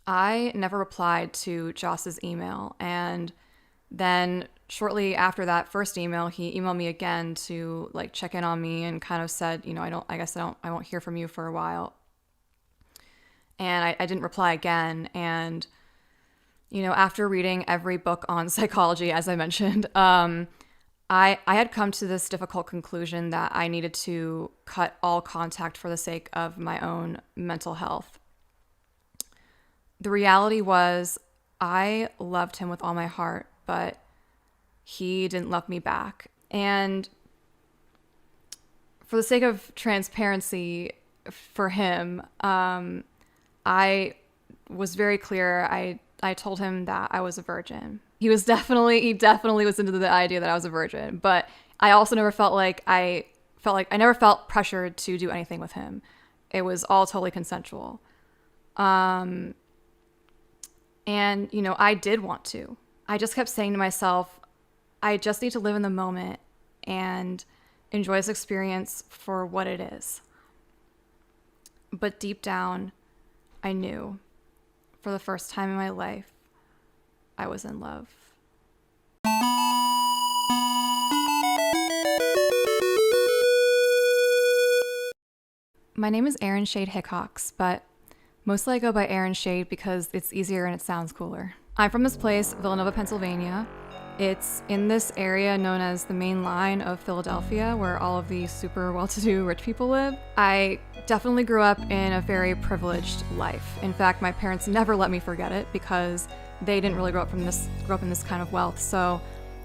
I never replied to Joss's email, and then shortly after that first email, he emailed me again to like check in on me and kind of said, I won't hear from you for a while. And I didn't reply again. And, after reading every book on psychology, as I mentioned, I had come to this difficult conclusion that I needed to cut all contact for the sake of my own mental health. The reality was I loved him with all my heart, but he didn't love me back. And for the sake of transparency for him, I was very clear. I told him that I was a virgin. He definitely was into the idea that I was a virgin, but I also never felt like I never felt pressured to do anything with him. It was all totally consensual. And, I did want to. I just kept saying to myself, I just need to live in the moment and enjoy this experience for what it is. But deep down, I knew for the first time in my life, I was in love. My name is Erin Shade Hickox, but mostly I go by Erin Shade because it's easier and it sounds cooler. I'm from this place, Villanova, Pennsylvania. It's in this area known as the main line of Philadelphia, where all of the super well-to-do rich people live. I definitely grew up in a very privileged life. In fact, my parents never let me forget it because they didn't really grow up in this kind of wealth. So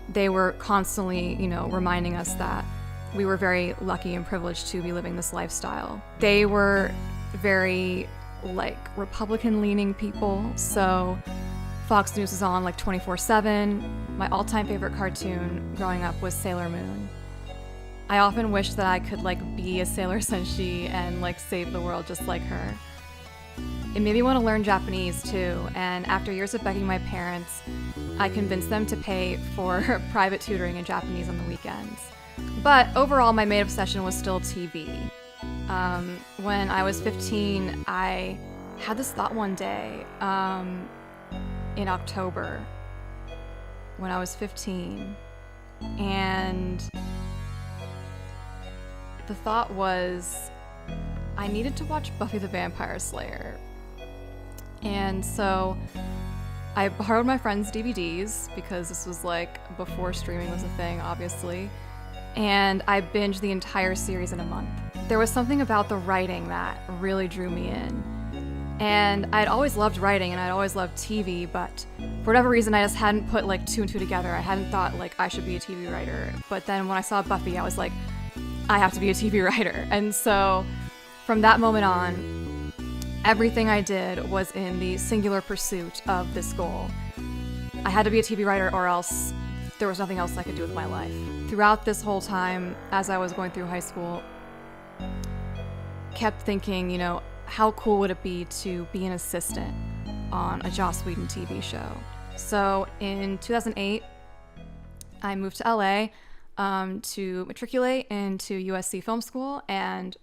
they were constantly, reminding us that we were very lucky and privileged to be living this lifestyle. They were very Republican-leaning people, so Fox News is on 24/7. My all-time favorite cartoon growing up was Sailor Moon. I often wish that I could be a Sailor Senshi and save the world just like her. It made me want to learn Japanese too, and after years of begging my parents, I convinced them to pay for private tutoring in Japanese on the weekends. But overall, my main obsession was still TV. When I was 15, I had this thought one day, in October, when I was 15, and the thought was I needed to watch Buffy the Vampire Slayer. And so I borrowed my friend's DVDs because this was before streaming was a thing, obviously, and I binged the entire series in a month. There was something about the writing that really drew me in. And I'd always loved writing and I'd always loved TV, but for whatever reason, I just hadn't put two and two together. I hadn't thought I should be a TV writer. But then when I saw Buffy, I was like, I have to be a TV writer. And so from that moment on, everything I did was in the singular pursuit of this goal. I had to be a TV writer or else there was nothing else I could do with my life. Throughout this whole time, as I was going through high school, kept thinking, how cool would it be to be an assistant on a Joss Whedon TV show? So in 2008, I moved to LA to matriculate into USC Film School, and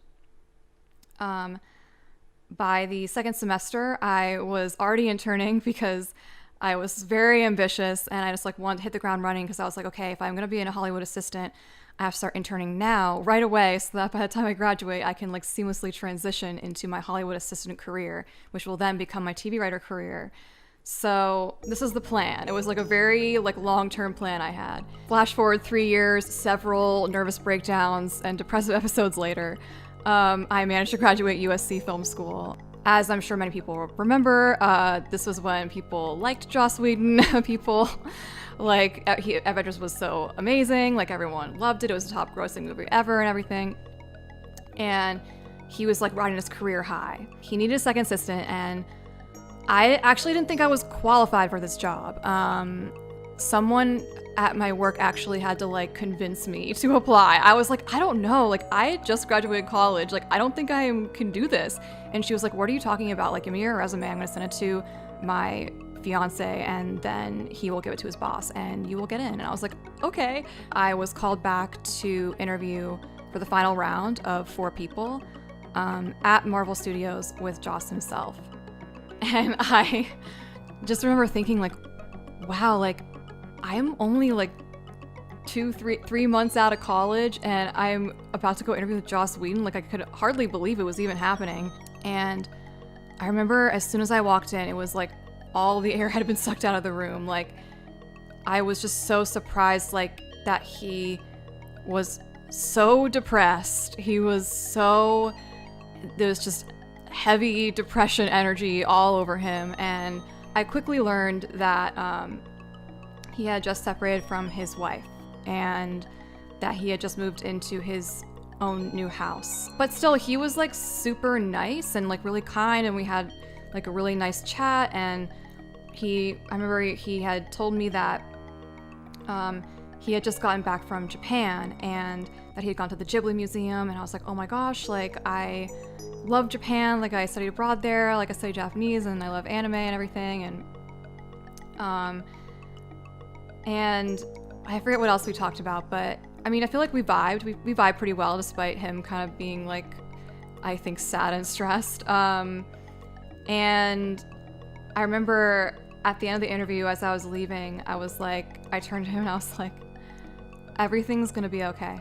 by the second semester, I was already interning because I was very ambitious and I just wanted to hit the ground running because I was okay, if I'm going to be a Hollywood assistant, I have to start interning now, right away, so that by the time I graduate, I can seamlessly transition into my Hollywood assistant career, which will then become my TV writer career. So this is the plan. It was a very long-term plan I had. Flash forward 3 years, several nervous breakdowns and depressive episodes later, I managed to graduate USC Film School. As I'm sure many people remember, this was when people liked Joss Whedon. People Avengers was so amazing. Everyone loved it. It was the top grossing movie ever and everything. And he was riding his career high. He needed a second assistant, and I actually didn't think I was qualified for this job. Someone at my work actually had to convince me to apply. I was I don't know. I just graduated college. I don't think I can do this. And she was what are you talking about? Give me your resume. I'm going to send it to my fiance, and then he will give it to his boss and you will get in. And I was okay. I was called back to interview for the final round of 4 people at Marvel Studios with Joss himself. And I just remember thinking like, wow, like I'm only like 3 months out of college and I'm about to go interview with Joss Whedon. Like I could hardly believe it was even happening. And I remember as soon as I walked in, it was like all the air had been sucked out of the room. Like I was just so surprised, like that he was so depressed. He was so, there's just heavy depression energy all over him. And I quickly learned that he had just separated from his wife and that he had just moved into his own new house. But still, he was like super nice and like really kind, and we had like a really nice chat. And I remember he had told me that he had just gotten back from Japan and that he had gone to the Ghibli Museum, and I was like, oh my gosh, like I love Japan, like I studied abroad there, like I studied Japanese and I love anime and everything. And I forget what else we talked about, but I mean, I feel like we vibed. We vibed pretty well despite him kind of being like, I think, sad and stressed. And I remember at the end of the interview, as I was leaving, I was like, I turned to him and I was like, everything's gonna be okay.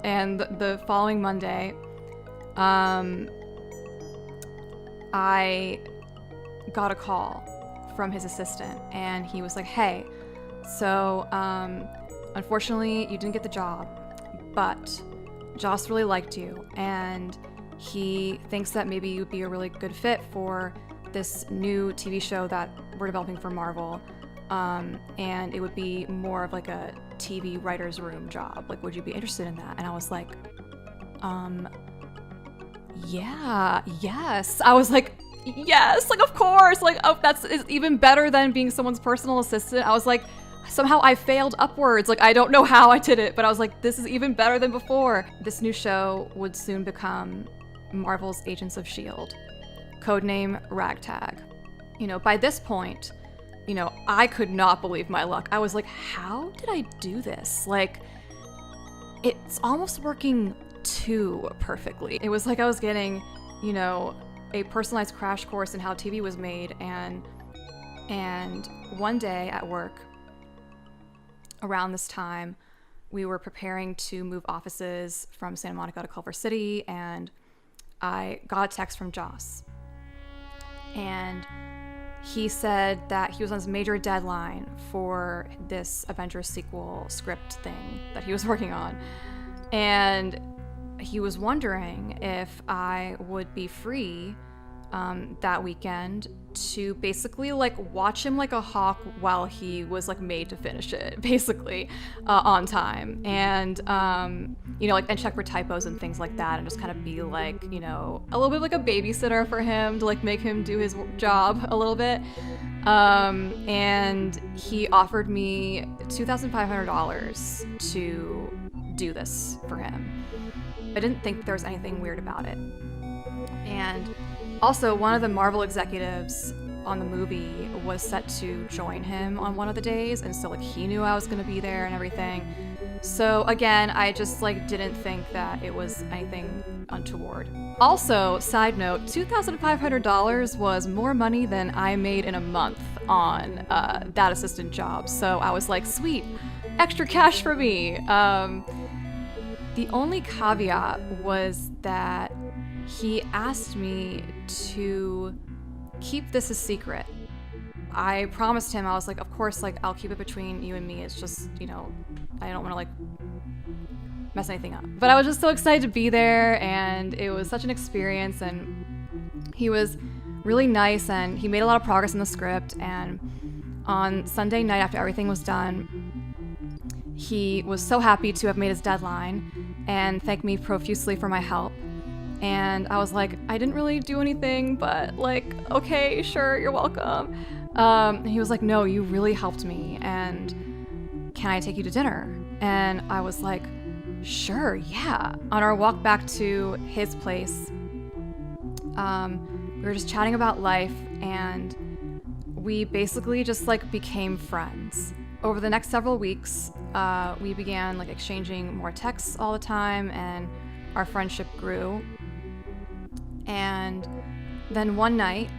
And the following Monday, I got a call from his assistant, and he was like, hey, so unfortunately you didn't get the job, but Joss really liked you, and he thinks that maybe you'd be a really good fit for this new TV show that we're developing for Marvel, and it would be more of like a TV writer's room job. Like, would you be interested in that? And I was like, yeah, yes. I was like, yes, like of course, like oh, that's even better than being someone's personal assistant. I was like, somehow I failed upwards. Like I don't know how I did it, but I was like, this is even better than before. This new show would soon become Marvel's Agents of S.H.I.E.L.D., codename Ragtag. You know, by this point, you know, I could not believe my luck. I was like, how did I do this? Like, it's almost working too perfectly. It was like I was getting, you know, a personalized crash course in how TV was made. And one day at work, around this time, we were preparing to move offices from Santa Monica to Culver City, and I got a text from Joss. And he said that he was on his major deadline for this Avengers sequel script thing that he was working on. And he was wondering if I would be free that weekend to basically like watch him like a hawk while he was like made to finish it, basically, on time. And, you know, like, and check for typos and things like that, and just kind of be like, you know, a little bit like a babysitter for him to like make him do his job a little bit. And he offered me $2,500 to do this for him. I didn't think there was anything weird about it. And also, one of the Marvel executives on the movie was set to join him on one of the days, and so like he knew I was gonna be there and everything. So again, I just like didn't think that it was anything untoward. Also, side note, $2,500 was more money than I made in a month on that assistant job. So I was like, sweet, extra cash for me. The only caveat was that he asked me to keep this a secret. I promised him, I was like, of course, like, I'll keep it between you and me. It's just, you know, I don't want to, like, mess anything up. But I was just so excited to be there, and it was such an experience, and he was really nice, and he made a lot of progress in the script, and on Sunday night after everything was done, he was so happy to have made his deadline and thanked me profusely for my help. And I was like, I didn't really do anything, but like, okay, sure, you're welcome. And he was like, no, you really helped me, and can I take you to dinner? And I was like, sure, yeah. On our walk back to his place, we were just chatting about life, and we basically just like became friends. Over the next several weeks, we began like exchanging more texts all the time, and our friendship grew. And Then one night,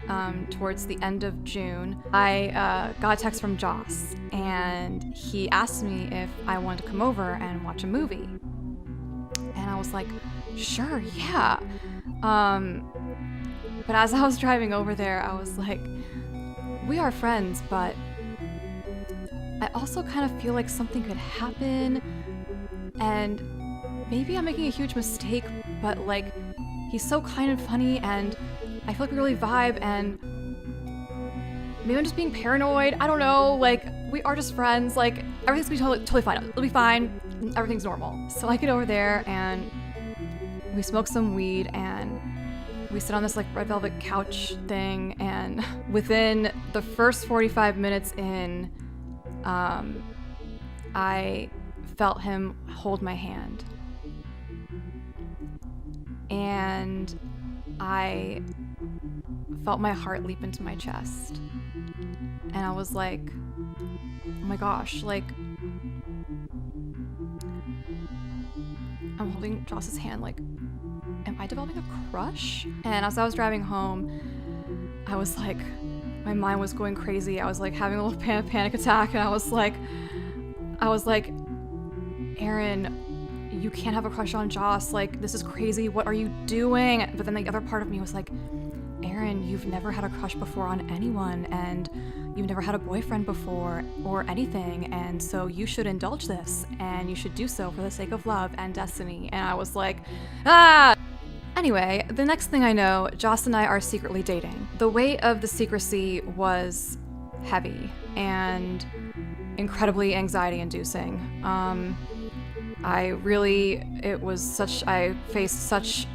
towards the end of June, I got a text from Joss, and he asked me if I wanted to come over and watch a movie. And I was like, sure, yeah. But as I was driving over there, I was like, we are friends, but I also kind of feel like something could happen, and maybe I'm making a huge mistake, but like, he's so kind and funny, and I feel like we really vibe, and maybe I'm just being paranoid. I don't know, like, we are just friends, like, everything's gonna be totally fine. It'll be fine, everything's normal. So I get over there, and we smoke some weed, and we sit on this like red velvet couch thing, and within the first 45 minutes in, I felt him hold my hand. And I felt my heart leap into my chest. And I was like, oh my gosh, like, I'm holding Joss's hand, like, am I developing a crush? And as I was driving home, I was like, my mind was going crazy. I was like having a little panic attack, and I was like, Aaron, you can't have a crush on Joss. Like, this is crazy. What are you doing? But then the other part of me was like, Aaron, you've never had a crush before on anyone, and you've never had a boyfriend before or anything, and so you should indulge this, and you should do so for the sake of love and destiny. And I was like, ah! Anyway, the next thing I know, Joss and I are secretly dating. The weight of the secrecy was heavy and incredibly anxiety-inducing. I faced such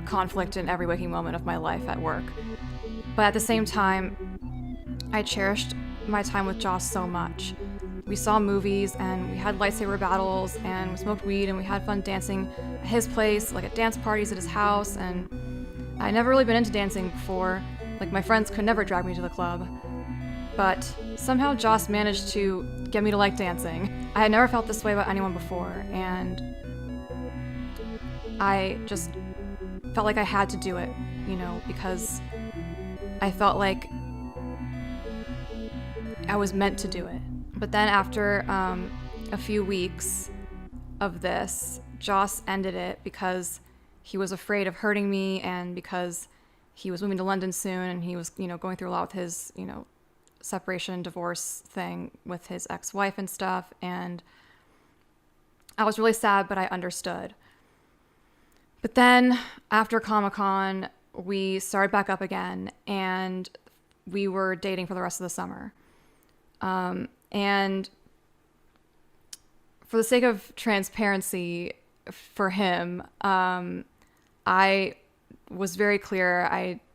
conflict in every waking moment of my life at work. But at the same time, I cherished my time with Joss so much. We saw movies, and we had lightsaber battles, and we smoked weed, and we had fun dancing at his place, like at dance parties at his house, and I'd never really been into dancing before. Like, my friends could never drag me to the club. But somehow Joss managed to get me to like dancing. I had never felt this way about anyone before, and I just felt like I had to do it, you know, because I felt like I was meant to do it. But then after a few weeks of this, Joss ended it because he was afraid of hurting me, and because he was moving to London soon, and he was, you know, going through a lot with his, you know, separation, divorce thing with his ex-wife and stuff. And I was really sad, but I understood. But then after Comic-Con, we started back up again, and we were dating for the rest of the summer. And for the sake of transparency for him, I was very clear.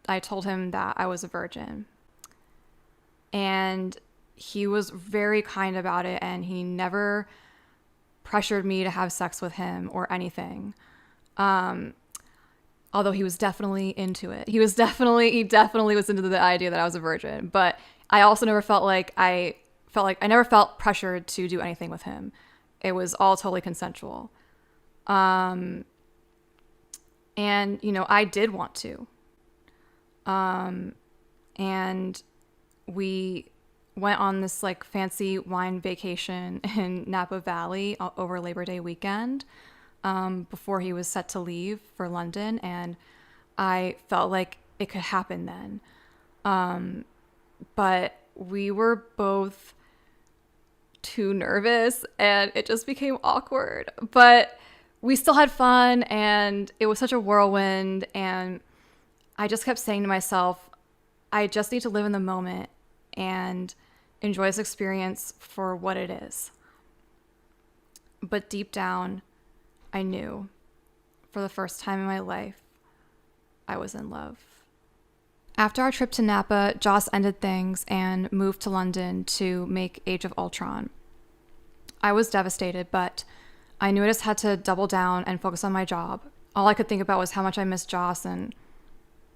I told him that I was a virgin. And he was very kind about it, and he never pressured me to have sex with him or anything. Although he was definitely into it. He definitely was into the idea that I was a virgin. But I also never felt like I never felt pressured to do anything with him. It was all totally consensual. And, you know, I did want to. And we went on this like fancy wine vacation in Napa Valley over Labor Day weekend, before he was set to leave for London. And I felt like it could happen then. But we were both too nervous, and it just became awkward. But we still had fun, and it was such a whirlwind, and I just kept saying to myself, I just need to live in the moment and enjoy this experience for what it is. But deep down, I knew, for the first time in my life, I was in love. After our trip to Napa, Joss ended things and moved to London to make Age of Ultron. I was devastated, but I knew I just had to double down and focus on my job. All I could think about was how much I missed Joss and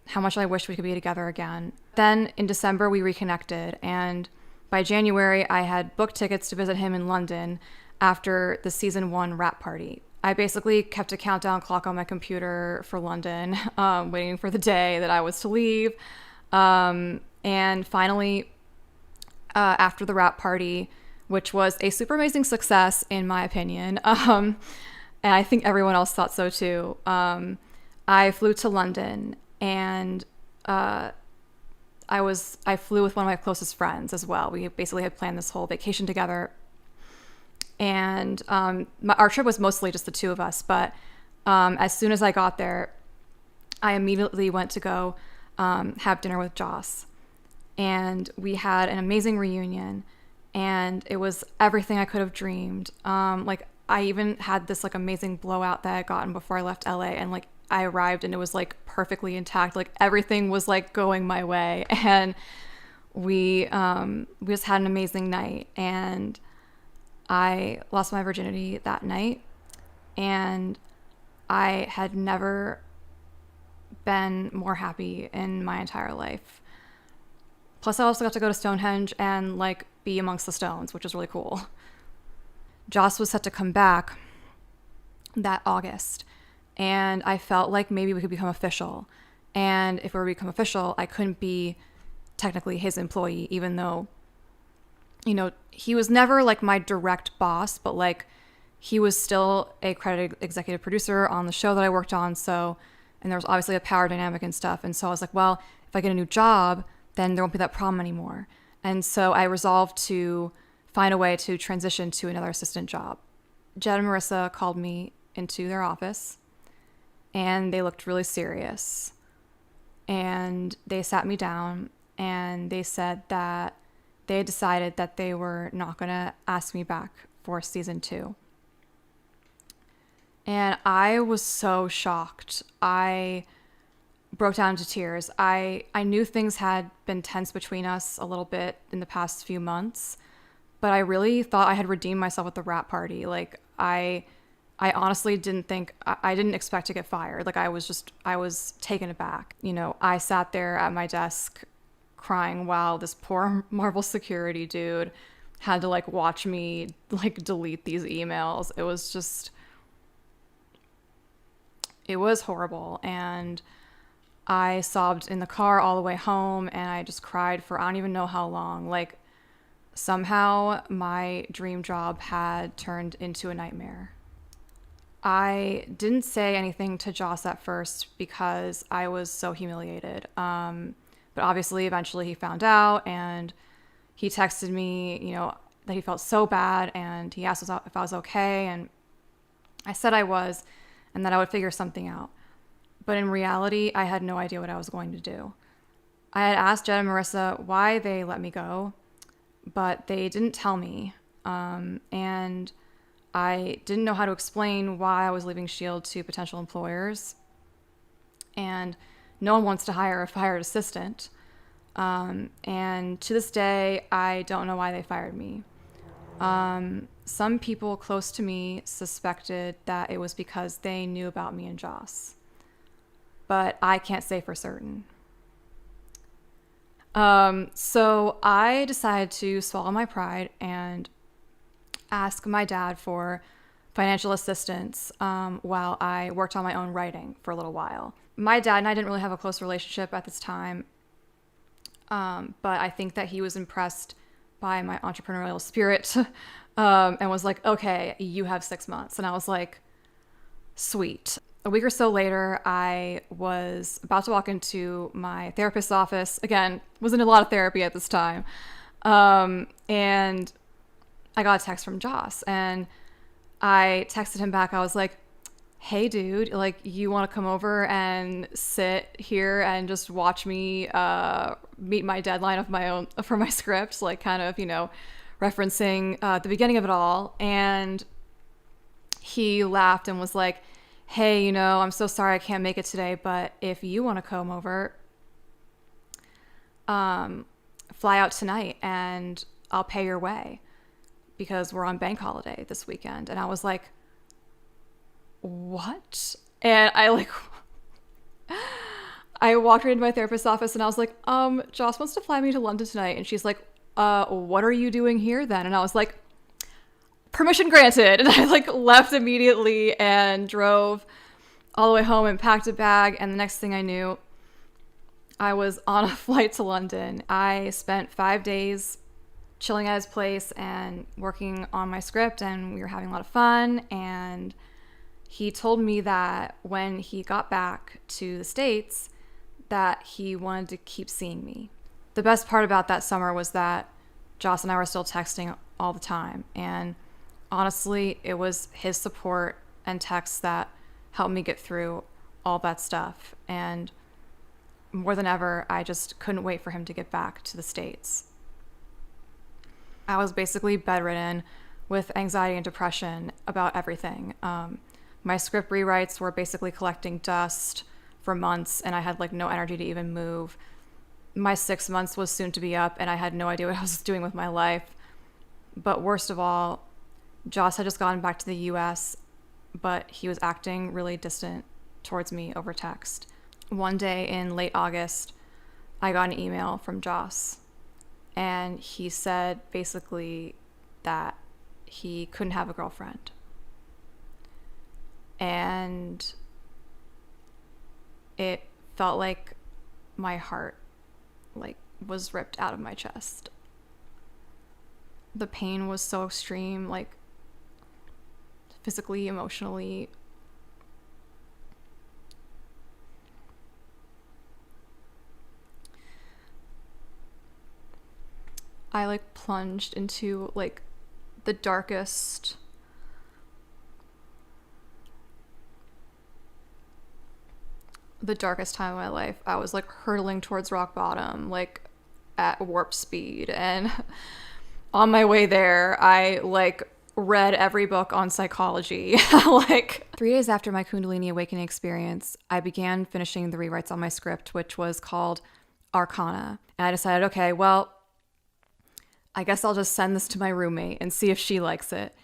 how much I wished we could be together again. Then in December, we reconnected, and by January, I had booked tickets to visit him in London after the season 1 wrap party. I basically kept a countdown clock on my computer for London, waiting for the day that I was to leave. And finally, after the wrap party, which was a super amazing success in my opinion, and I think everyone else thought so too, I flew to London, and I flew with one of my closest friends as well. We basically had planned this whole vacation together. And our trip was mostly just the two of us. But as soon as I got there, I immediately went to go have dinner with Joss. And we had an amazing reunion. And it was everything I could have dreamed. Like, I even had this like amazing blowout that I had gotten before I left LA. And like, I arrived and it was like perfectly intact. Like, everything was like going my way. And we just had an amazing night. And I lost my virginity that night, and I had never been more happy in my entire life. Plus, I also got to go to Stonehenge and like be amongst the stones, which was really cool. Joss was set to come back that August, and I felt like maybe we could become official. And if we were to become official, I couldn't be technically his employee, even though, you know, he was never like my direct boss, but like he was still a credited executive producer on the show that I worked on. So, and there was obviously a power dynamic and stuff. And so I was like, well, if I get a new job, then there won't be that problem anymore. And so I resolved to find a way to transition to another assistant job. Jed and Marissa called me into their office, and they looked really serious. And they sat me down, and they said that they had decided that they were not going to ask me back for season 2. And I was so shocked. I broke down into tears. I knew things had been tense between us a little bit in the past few months, but I really thought I had redeemed myself at the wrap party. Like, I honestly didn't think, I didn't expect to get fired. Like, I was taken aback. You know, I sat there at my desk crying while this poor Marvel security dude had to like watch me like delete these emails. It was horrible. And I sobbed in the car all the way home, and I just cried for I don't even know how long. Like, somehow my dream job had turned into a nightmare. I didn't say anything to Joss at first because I was so humiliated. But obviously, eventually he found out, and he texted me, you know, that he felt so bad, and he asked if I was okay, and I said I was, and that I would figure something out. But in reality, I had no idea what I was going to do. I had asked Jed and Marissa why they let me go, but they didn't tell me, and I didn't know how to explain why I was leaving S.H.I.E.L.D. to potential employers, and no one wants to hire a fired assistant. And to this day, I don't know why they fired me. Some people close to me suspected that it was because they knew about me and Joss, but I can't say for certain. So I decided to swallow my pride and ask my dad for financial assistance while I worked on my own writing for a little while. My dad and I didn't really have a close relationship at this time, but I think that he was impressed by my entrepreneurial spirit and was like, okay, you have 6 months. And I was like, sweet. A week or so later, I was about to walk into my therapist's office. Again, was in a lot of therapy at this time. And I got a text from Joss, and I texted him back. I was like, hey dude, like, you want to come over and sit here and just watch me meet my deadline of my own for my script, like kind of, you know, referencing the beginning of it all. And he laughed and was like, hey, you know, I'm so sorry I can't make it today, but if you want to come over, fly out tonight and I'll pay your way because we're on bank holiday this weekend. And I was like, what? And I walked right into my therapist's office and I was like, Joss wants to fly me to London tonight. And she's like, what are you doing here then? And I was like, permission granted. And I like left immediately and drove all the way home and packed a bag. And the next thing I knew, I was on a flight to London. I spent 5 days chilling at his place and working on my script, and we were having a lot of fun. And he told me that when he got back to the States, that he wanted to keep seeing me. The best part about that summer was that Joss and I were still texting all the time. And honestly, it was his support and texts that helped me get through all that stuff. And more than ever, I just couldn't wait for him to get back to the States. I was basically bedridden with anxiety and depression about everything. My script rewrites were basically collecting dust for months, and I had like no energy to even move. My 6 months was soon to be up, and I had no idea what I was doing with my life. But worst of all, Joss had just gotten back to the US, but he was acting really distant towards me over text. One day in late August, I got an email from Joss, and he said basically that he couldn't have a girlfriend. And it felt like my heart was ripped out of my chest. The pain was so extreme, physically, emotionally. I plunged into the darkest time of my life. I was hurtling towards rock bottom, at warp speed. And on my way there, I read every book on psychology. 3 days after my Kundalini awakening experience, I began finishing the rewrites on my script, which was called Arcana. And I decided, okay, well, I guess I'll just send this to my roommate and see if she likes it.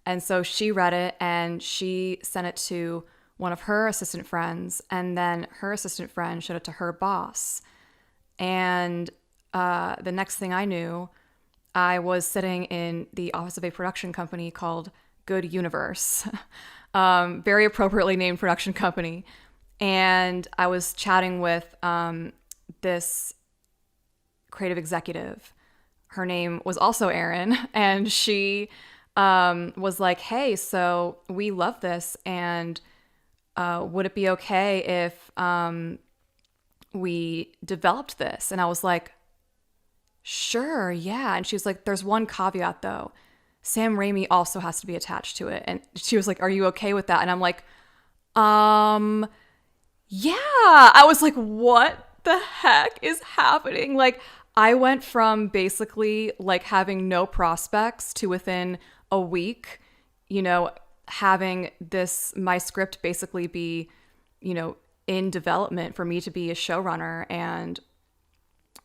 And so she read it, and she sent it to one of her assistant friends, and then her assistant friend showed it to her boss. And the next thing I knew, I was sitting in the office of a production company called Good Universe, very appropriately named production company. And I was chatting with this creative executive. Her name was also Erin, and she was like, hey, so we love this, and would it be okay if we developed this? And I was like, sure, yeah. And she was like, there's one caveat though. Sam Raimi also has to be attached to it. And she was like, are you okay with that? And I'm like, yeah. I was like, what the heck is happening? I went from basically having no prospects to within a week, having my script basically be, in development for me to be a showrunner. And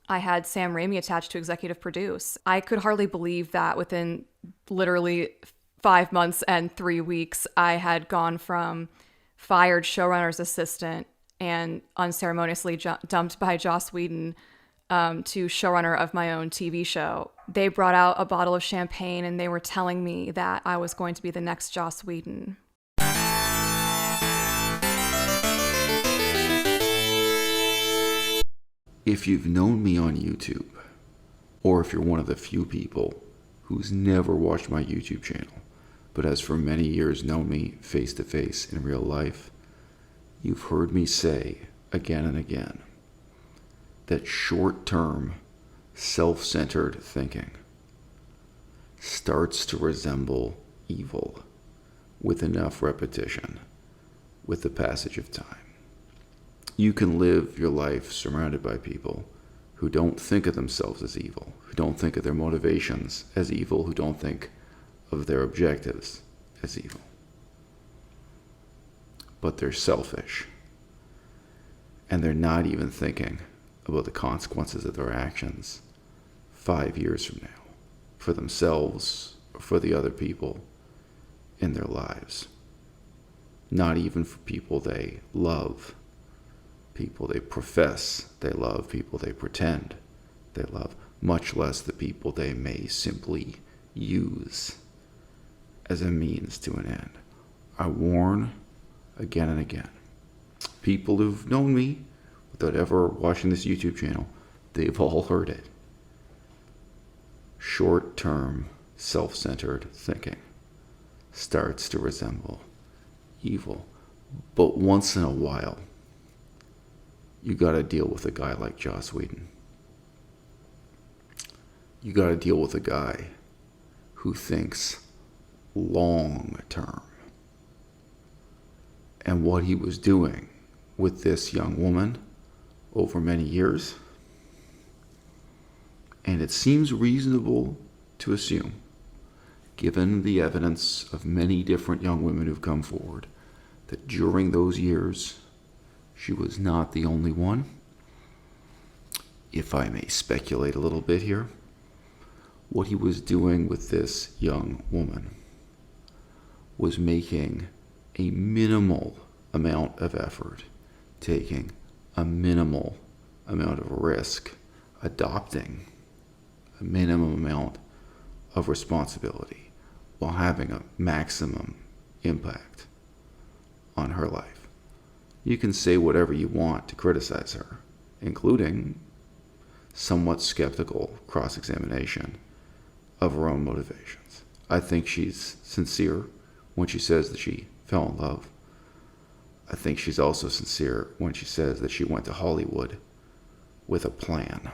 I had Sam Raimi attached to executive produce. I could hardly believe that within literally 5 months and 3 weeks, I had gone from fired showrunner's assistant and unceremoniously dumped by Joss Whedon to showrunner of my own TV show. They brought out a bottle of champagne, and they were telling me that I was going to be the next Joss Whedon. If you've known me on YouTube, or if you're one of the few people who's never watched my YouTube channel, but has for many years known me face to face in real life, you've heard me say again and again that short-term, self-centered thinking starts to resemble evil with enough repetition, with the passage of time. You can live your life surrounded by people who don't think of themselves as evil, who don't think of their motivations as evil, who don't think of their objectives as evil. But they're selfish, and they're not even thinking about the consequences of their actions 5 years from now, for themselves or for the other people in their lives. Not even for people they love, people they profess they love, people they pretend they love, much less the people they may simply use as a means to an end. I warn again and again. People who've known me without ever watching this YouTube channel, they've all heard it. Short-term, self-centered thinking starts to resemble evil. But once in a while, you gotta deal with a guy like Joss Whedon. You gotta deal with a guy who thinks long term. And what he was doing with this young woman over many years, and it seems reasonable to assume, given the evidence of many different young women who've come forward, that during those years, she was not the only one. If I may speculate a little bit here, what he was doing with this young woman was making a minimal amount of effort, taking a minimal amount of risk, adopting a minimum amount of responsibility while having a maximum impact on her life. You can say whatever you want to criticize her, including somewhat skeptical cross-examination of her own motivations. I think she's sincere when she says that she fell in love. I think she's also sincere when she says that she went to Hollywood with a plan.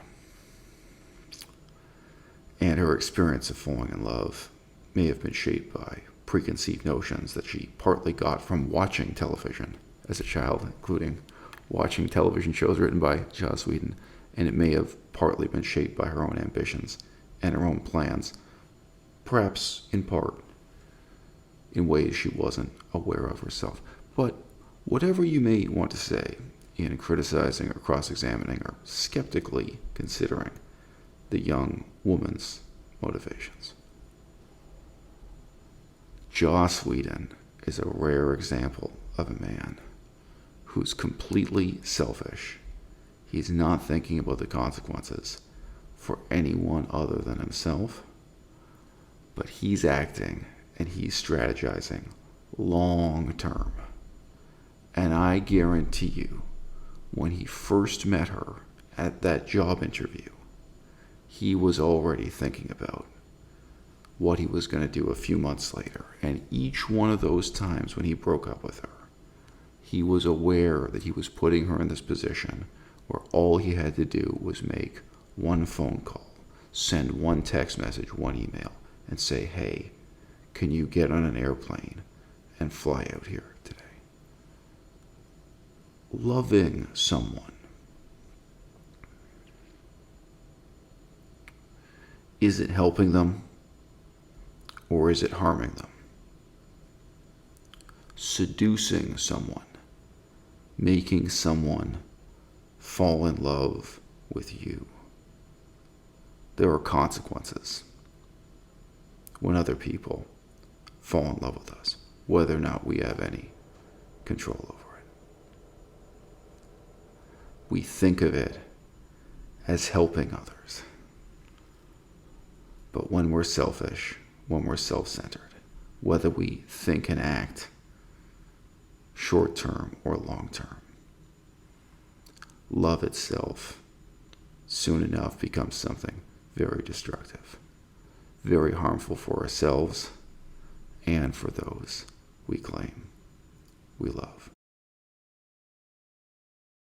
And her experience of falling in love may have been shaped by preconceived notions that she partly got from watching television as a child, including watching television shows written by Joss Whedon, and it may have partly been shaped by her own ambitions and her own plans, perhaps in part in ways she wasn't aware of herself. But whatever you may want to say in criticizing or cross-examining or skeptically considering the young woman's motivations, Joss Whedon is a rare example of a man who's completely selfish. He's not thinking about the consequences for anyone other than himself, but he's acting and he's strategizing long term. And I guarantee you, when he first met her at that job interview, he was already thinking about what he was going to do a few months later. And each one of those times when he broke up with her, he was aware that he was putting her in this position where all he had to do was make one phone call, send one text message, one email, and say, hey, can you get on an airplane and fly out here today? Loving someone, is it helping them or is it harming them? Seducing someone, making someone fall in love with you. There are consequences when other people fall in love with us, whether or not we have any control over it. We think of it as helping others. But when we're selfish, when we're self-centered, whether we think and act short-term or long-term, love itself soon enough becomes something very destructive, very harmful for ourselves and for those we claim we love.